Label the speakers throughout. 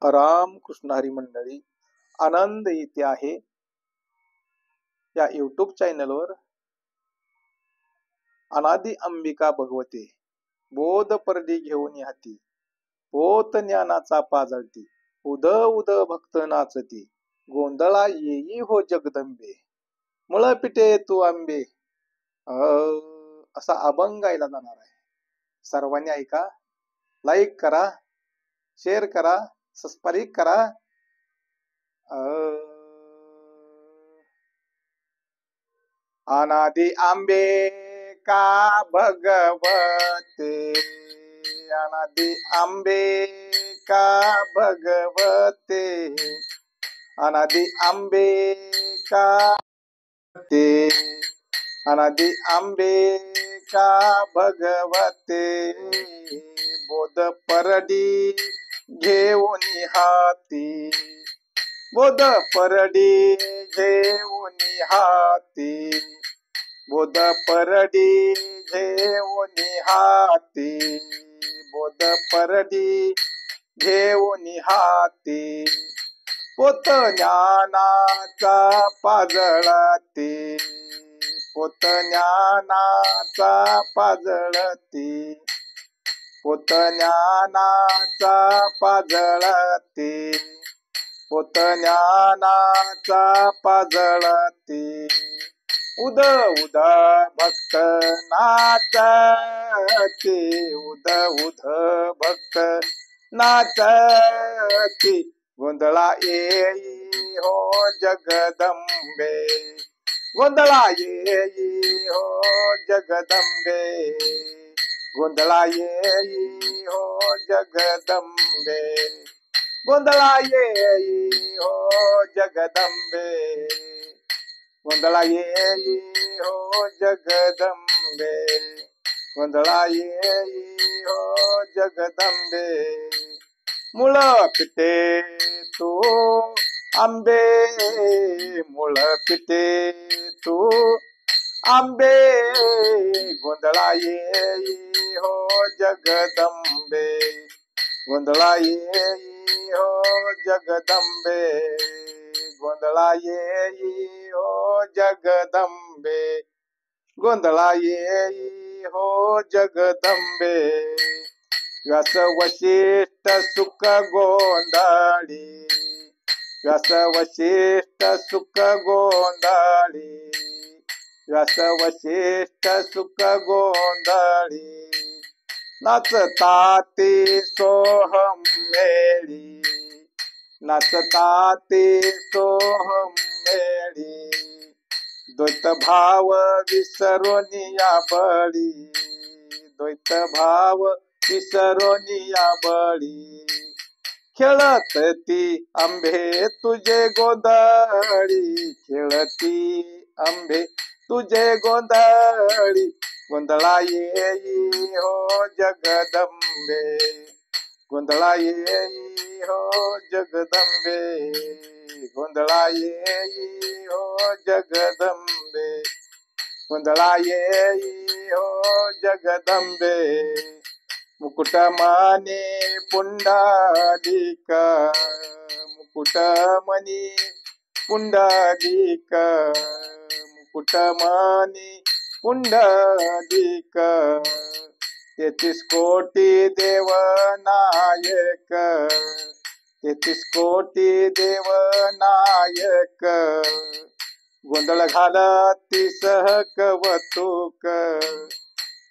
Speaker 1: रामकृष्ण हरी मंडळी, आनंद येते आहे. या युट्यूब चॅनलवर अनादी अंबिका भगवते बोध परडी घेऊन हाती, पोत ज्ञानाचा पाजळती, उद उद भक्त नाचती, गोंधळा येई हो जगदंबे, मुळ पिटे तू आंबे. असा अभंग गायला जाणार आहे. सर्वांनी ऐका, लाईक करा, शेअर करा, सबस्क्राईब करा. अनादि आंबे का भगवते, अनादि आंबे का भगवते, अनादि आंबे का ते, अनादि आंबे का भगवते, बोध परडी घेऊन हाती, बोध परडी घेऊन हाती, बोध परडी घेऊन हाती, बोध परडी घेऊन हाती, पोत ज्ञानाचा पाजळती, पोत ज्ञानाचा पाजळती, पोत ज्ञानाचा पाजळती, पोत ज्ञानाचा पाजळती, उद उद भक्त नाचती, उद उद भक्त नाचती, गोंधळा येई हो जगदंबे, गोंधळा येई हो जगदंबे, गोंधळा येई हो जगदंबे, गोंधळा येई हो जगदंबे, गोंधळा येई हो जगदंबे, गोंधळा येई हो जगदंबे, मुळ पिटे तू आंबे, मुळ पिटे तू आंबे, गोंधळा येई हो जगदंबे, गोंधळा येई हो जगदंबे, गोंधळा येई हो जगदंबे, गोंधळा येई हो जगदंबे. व्यास वशिष्ठ सुख गोंधळी, व्यास वशिष्ठ सुख गोंधळी, व्यास वशिष्ठ सुख गोंधळी, नाचता ते सोहम मेळी, नाचता ते सोहम मेळी, द्वैत भाव विसरून या बळी, द्वैत भाव विसरून या बळी, खेळती आंबे तुझे गोंधळी, खेळती आंबे तुझे गोंधळी, गोंधळा येई हो जगदंबे, गोंधळा येई हो जगदंबे, गोंधळा येई हो जगदंबे, गोंधळा येई हो जगदंबे, मुकुट मणी पुंडलिक, मुकुट मणी पुंडलिक, मुकुट मणी पुंडलिक, 33 कोटी देव नायक, 33 कोटी देव नायक, गोंधळ घालती सह कवतुक,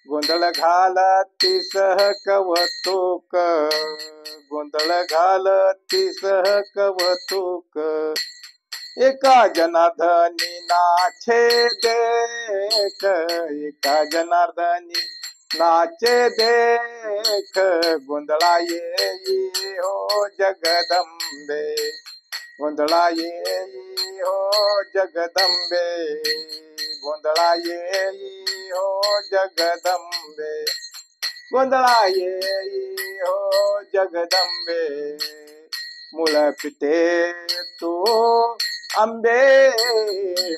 Speaker 1: गोंधळ घालती सह कवतुक, गोंधळ घालती सह कवतुक, एका जनार्दनी नाचे देख, एका जनार्दनी नाचे देख, गोंधळा येई हो जगदंबे, गोंधळा येई हो जगदंबे, गोंधळा येई हो जगदंबे, गोंधळा येई हो जगदंबे, मुळ पिटे तू आंबे,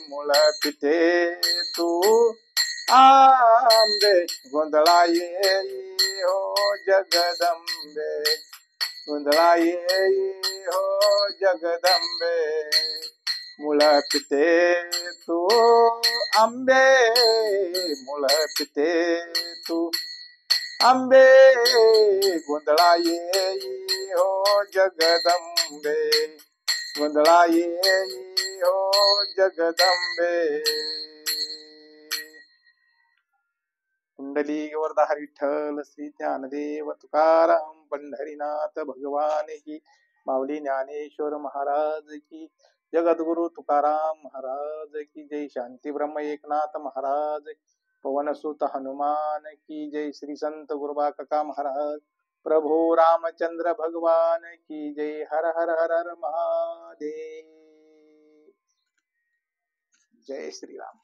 Speaker 1: मुळ पिटे तू आंबे, गोंधळा येई हो जगदंबे, गोंधळा येई हो जगदंबे मुळ पिते तू आंबे मुळ पिते तू आंबे गोंधळा येई हो जगदंबे गोंधळा येई हो जगदंबे कुंडली वरदाहरी विठ्ठल श्री ज्ञानदेव तुकाराम पंढरीनाथ भगवान की माऊली ज्ञानेश्वर महाराज की जगद्गुरु तुकाराम महाराज की जय शांती ब्रह्म एकनाथ महाराज पवनसुत हनुमान की जय श्री संत गुरुबा काका महाराज प्रभु रामचंद्र भगवान की जय हर हर हर हर महादेव जय श्री राम।